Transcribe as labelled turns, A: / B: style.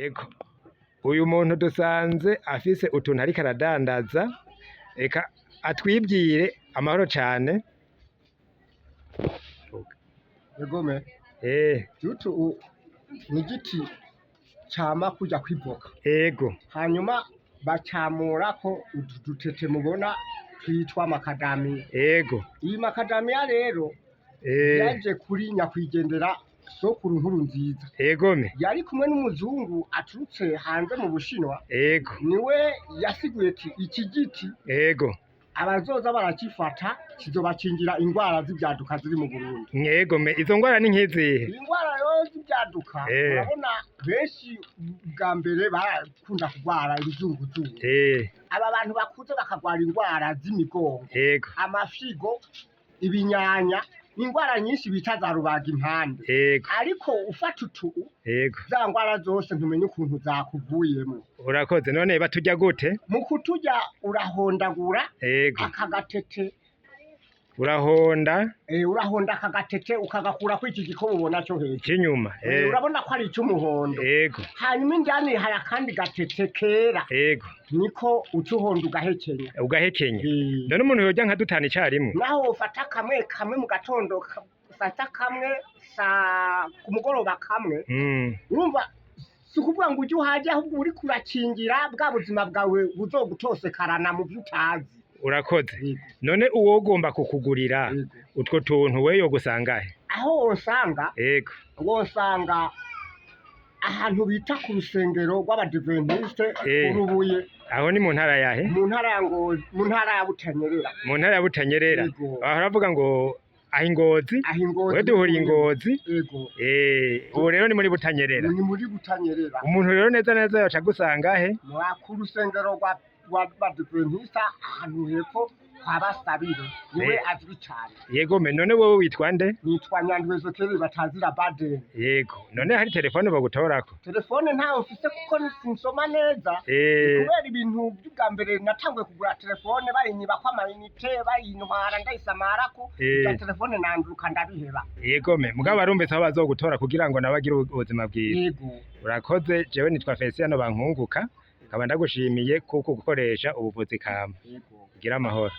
A: Ego, uyu muntu dusanze afise utuntu ariko aradandaza, eka atwibwire. Amahoro cane.
B: Egome tutu ni igiti cama kuja kwivoka.
A: Ego,
B: Hanyuma bacamurako utu dutete mubona twitwa makadamiya.
A: ego,
B: Iyi makadamiya rero yaje kuri nyakwigendera sokuru Nkurunziza.
A: egome,
B: Yari kumwe n'umuzungu aturutse hanze mu Bushinwa,
A: ego,
B: niwe yasiguye ati iki giti
A: ego,
B: abazoza barakifata kizobakingira ingwara z'ivyaduka ziri mu Burundi.
A: egome. Izo ngwara ni nk'izihe?
B: Ingwara rero z'ivyaduka urabona benshi bwa mbere barakunda kugwara ibizunguzungu. Aba bantu bakuze bakagwara ingwara z'imigongo,
A: Ego,
B: amafigo, ibinyanya, ingwara nyinshi bita za rubaga impande.
A: ego,
B: Ariko ufata utu
A: ego.
B: za ngwara zose ntumenye ukuntu zakuvuyemo.
A: Urakoze. None baturya gute?
B: Mu kuturya urahondagura
A: Ego,
B: aka gatete,
A: urahonda
B: urahonda aka gatete ukagakurako iki gikobo ubona cyo hejuru
A: c'inyuma.
B: urabona ko ari icy'umuhondo.
A: Ego,
B: Hanyuma indani hari akandi gatete kera,
A: ego,
B: niko utuhondo ugahekenya.
A: ugahekenya. None umuntu yorya nka dutanu icarimwe?
B: Naho ufata kamwe kamwe mu gatondo, ufata kamwe ku mugoroba kamwe, urumva si ukuvuga ngo ujye uhajya, ahubwo uri kurakingira bwa buzima bwawe buzogutosekarana mu byo utazi.
A: Urakoze. None uwo ugomba kukugurira utwo tuntu we yogusangahe?
B: Aho wosanga,
A: Ego,
B: wosanga ahantu bita ku rusengero rw'Abadiventiste Urubuye.
A: aho ni mu ntara yahe?
B: Mu ntara ya Ngozi, mu ntara ya Butanyerera.
A: Mu ntara ya Butanyerera.
B: Yego.
A: Aho uravuga ngo aho Ingozi?
B: Aho Ingozi.
A: We duhuriye Ingozi.
B: Yego.
A: Ubu rero ni muri Butanyerera.
B: Ni muri Butanyerera.
A: Umuntu rero neza neza yoca agusangahe?
B: Ku rusengero rw'Abadiventiste ahantu hepfo kwa Basabire. Niwe azwi cyane.
A: Yego me. None wowe witwa nde?
B: Nitwa Nyandwezo Keri batazira Baden.
A: Yego. None hari telefone bagutorako?
B: Telefone ntayo mfise kuko sinsoma neza. Kubera ibintu by'ubwa mbere natangwe kugura telefone bayinyiba kwa amayinite, bayintwara ndayisamarako, ya telefone nanduka ndabiheba.
A: Yego me. Mugabo barumvise aho bazogutora kugira ngo nabagire ubuzima bwiza.
B: Yego.
A: Urakoze. Jewe nitwa Feliciano Bankunguka. Nkaba ndagushimiye kuko gukoresha ubuvuzi kama. Gira amahoro.